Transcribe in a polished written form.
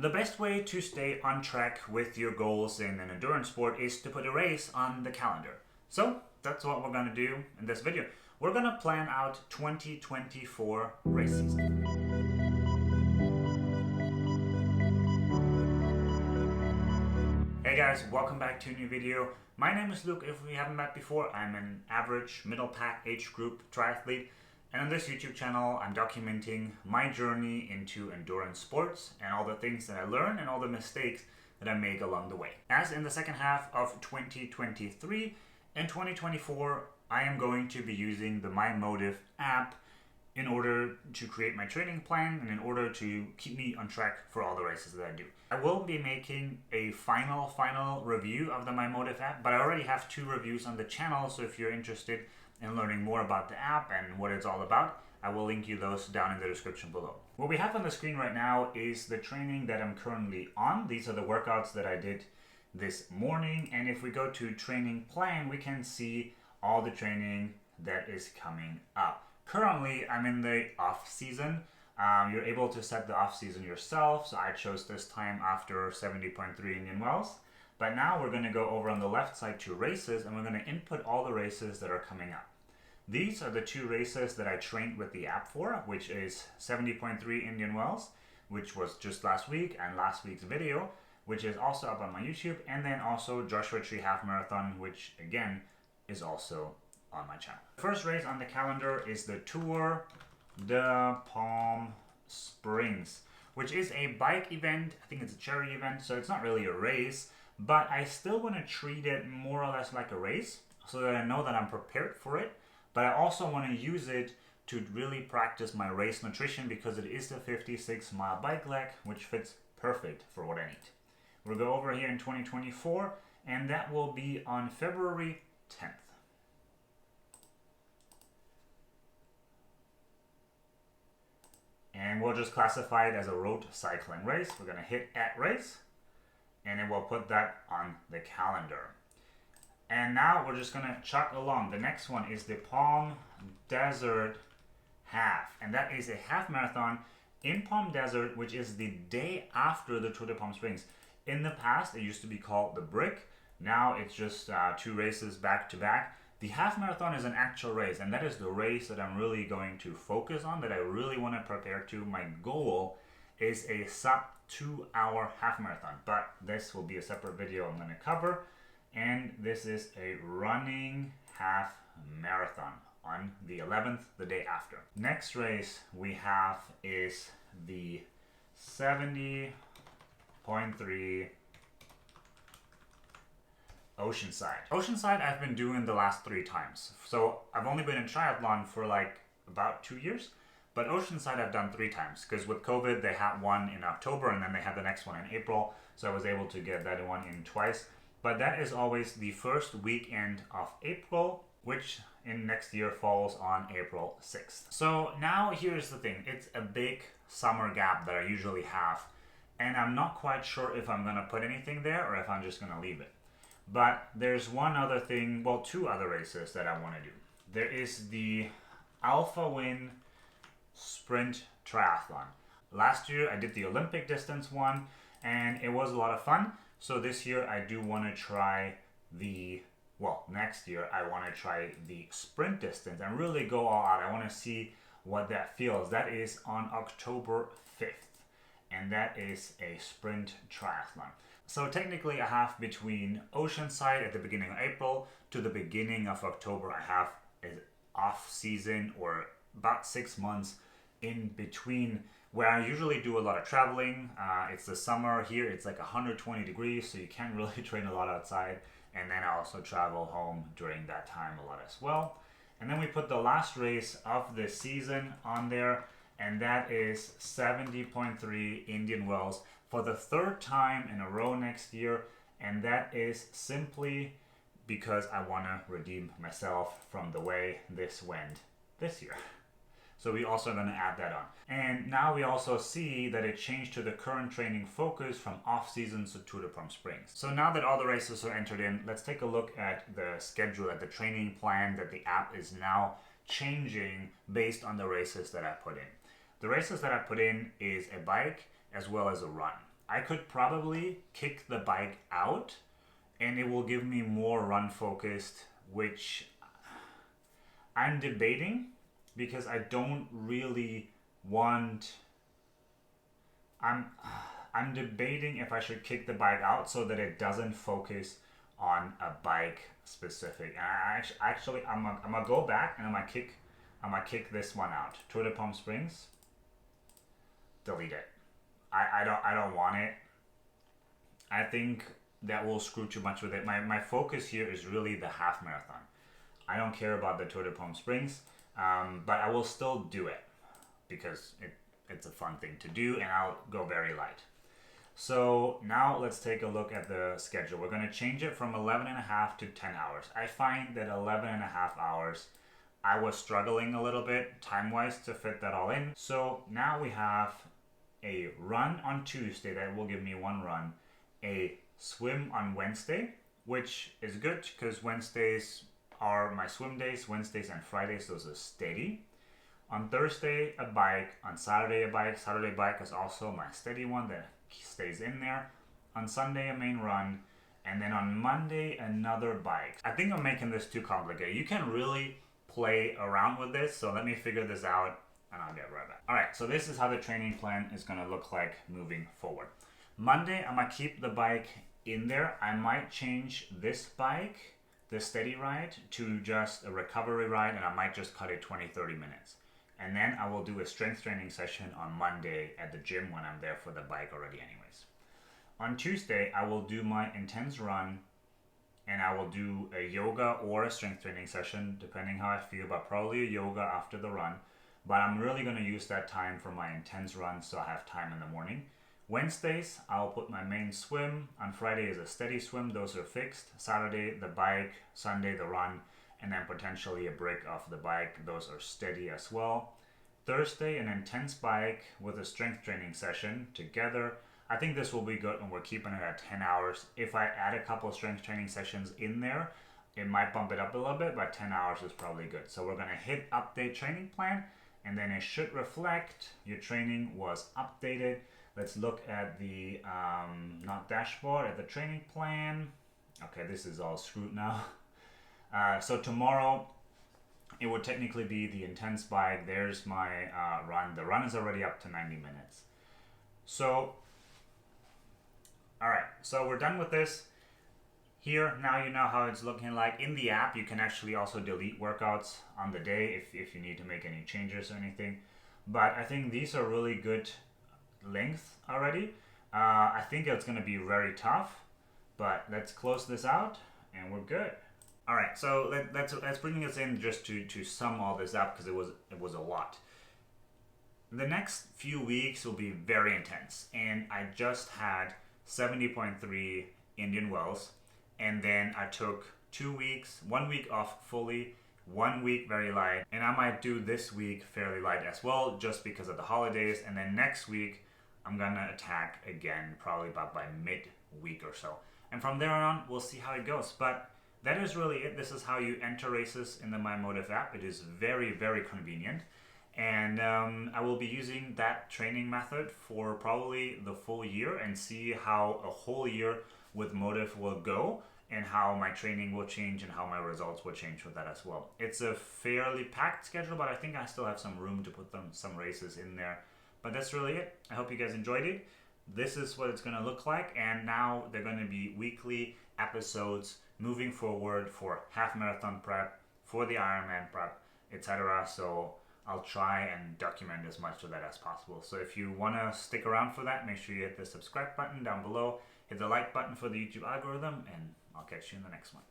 The best way to stay on track with your goals in an endurance sport is to put a race on the calendar. So that's what we're going to do in this video. We're going to plan out 2024 race season. Hey guys, welcome back to a new video. My name is Luke. If we haven't met before, I'm an average middle pack age group triathlete. And on this YouTube channel, I'm documenting my journey into endurance sports and all the things that I learn and all the mistakes that I make along the way. As in the second half of 2023 and 2024, I am going to be using the Mottiv app in order to create my training plan and in order to keep me on track for all the races that I do. I will be making a final review of the Mottiv app, but I already have 2 reviews on the channel, so if you're interested in learning more about the app and what it's all about, I will link you those down in the description below. What we have on the screen right now is the training that I'm currently on. These are the workouts that I did this morning, and if we go to training plan, we can see all the training that is coming up. Currently, I'm in the off season. You're able to set the off season yourself, so I chose this time after 70.3 Indian Wells. But now we're going to go over on the left side to races, and we're going to input all the races that are coming up. These are the 2 races that I trained with the app for, which is 70.3 Indian Wells, which was just last week, and last week's video, which is also up on my YouTube, and then also Joshua Tree Half Marathon, which again is also on my channel. The first race on the calendar is the Tour de Palm Springs, which is a bike event. I think it's a charity event, so it's not really a race, but I still want to treat it more or less like a race so that I know that I'm prepared for it. But I also want to use it to really practice my race nutrition because it is a 56-mile bike leg, which fits perfect for what I need. We'll go over here in 2024, and that will be on February 10th. And we'll just classify it as a road cycling race. We're going to hit at race, and then we'll put that on the calendar. And now we're just going to chug along. The next one is the Palm Desert Half, and that is a half marathon in Palm Desert, which is the day after the Tour de Palm Springs. In the past, it used to be called the Brick. Now it's just 2 races back to back. The half marathon is an actual race, and that is the race that I'm really going to focus on, that I really want to prepare to. My goal is a sub 2-hour half marathon, but this will be a separate video I'm going to cover. And this is a running half marathon on the 11th, the day after. Next race we have is the 70.3 Oceanside. Oceanside I've been doing the last 3 times. So I've only been in triathlon for like about 2 years, but Oceanside I've done 3 times because with COVID they had one in October and then they had the next one in April, so I was able to get that one in twice. But that is always the first weekend of April, which in next year falls on April 6th. So now here's the thing. It's a big summer gap that I usually have, and I'm not quite sure if I'm going to put anything there or if I'm just going to leave it. But there's one other thing, well, 2 other races that I want to do. There is the Alpha Win Sprint Triathlon. Last year I did the Olympic distance one, and it was a lot of fun. So this year I do want to try next year I want to try the sprint distance and really go all out. I want to see what that feels. That is on October 5th, and that is a sprint triathlon. So technically I have between Oceanside at the beginning of April to the beginning of October, I have an off season or about 6 months in between where I usually do a lot of traveling. It's the summer here, it's like 120 degrees, so you can't really train a lot outside. And then I also travel home during that time a lot as well. And then we put the last race of the season on there, and that is 70.3 Indian Wells for the 3rd time in a row next year. And that is simply because I want to redeem myself from the way this went this year. So we also are going to add that on. And now we also see that it changed to the current training focus from off-season to Tour de Palm Springs. So now that all the races are entered in, let's take a look at the schedule, at the training plan that the app is now changing based on the races that I put in. The races that I put in is a bike as well as a run. I could probably kick the bike out and it will give me more run focused, which I'm debating because I don't really want. I'm debating if I should kick the bike out so that it doesn't focus on a bike specific. And I'm gonna go back and I'm gonna kick this one out. Tour de Palm Springs. Delete it. I don't want it. I think that will screw too much with it. My focus here is really the half marathon. I don't care about the Tour de Palm Springs, but I will still do it because it's a fun thing to do, and I'll go very light. So now let's take a look at the schedule. We're going to change it from 11 and a half to 10 hours. I find that 11 and a half hours, I was struggling a little bit time-wise to fit that all in. So now we have a run on Tuesday that will give me one run, a swim on Wednesday, which is good because Wednesdays are my swim days. Wednesdays and Fridays, those are steady. On Thursday, a bike. On Saturday, a bike. Saturday bike is also my steady one that stays in there. On Sunday, a main run. And then on Monday, another bike. I think I'm making this too complicated. You can really play around with this. So let me figure this out and I'll get right back. All right, so this is how the training plan is going to look like moving forward. Monday, I'm going to keep the bike in there. I might change this bike, the steady ride, to just a recovery ride, and I might just cut it 20-30 minutes. And then I will do a strength training session on Monday at the gym when I'm there for the bike already anyways. On Tuesday, I will do my intense run and I will do a yoga or a strength training session depending how I feel, but probably a yoga after the run. But I'm really going to use that time for my intense run so I have time in the morning. Wednesdays, I'll put my main swim. On Friday is a steady swim. Those are fixed. Saturday, the bike. Sunday, the run. And then potentially a break off the bike. Those are steady as well. Thursday, an intense bike with a strength training session together. I think this will be good and we're keeping it at 10 hours. If I add a couple of strength training sessions in there, it might bump it up a little bit, but 10 hours is probably good. So we're going to hit update training plan and then it should reflect your training was updated. Let's look at the, not dashboard, at the training plan. Okay, this is all screwed now. So tomorrow, it would technically be the intense bike. There's my run. The run is already up to 90 minutes. So, all right. So we're done with this. Here, now you know how it's looking like. In the app, you can actually also delete workouts on the day if you need to make any changes or anything. But I think these are really good length already. I think it's going to be very tough. But let's close this out and we're good. All right, so let's bring us in just to sum all this up because it was a lot. The next few weeks will be very intense, and I just had 70.3 Indian wells, and then I took 2 weeks, 1 week off fully, 1 week very light, and I might do this week fairly light as well just because of the holidays, and then next week I'm gonna attack again probably about by mid-week or so. And from there on, we'll see how it goes. But that is really it. This is how you enter races in the Mottiv app. It is very, very convenient. And I will be using that training method for probably the full year and see how a whole year with Mottiv will go and how my training will change and how my results will change with that as well. It's a fairly packed schedule, but I think I still have some room to put some races in there. But that's really it. I hope you guys enjoyed it. This is what it's going to look like, and now they're going to be weekly episodes moving forward for half marathon prep, for the Ironman prep, etc. So I'll try and document as much of that as possible. So if you want to stick around for that, make sure you hit the subscribe button down below, hit the like button for the YouTube algorithm, and I'll catch you in the next one.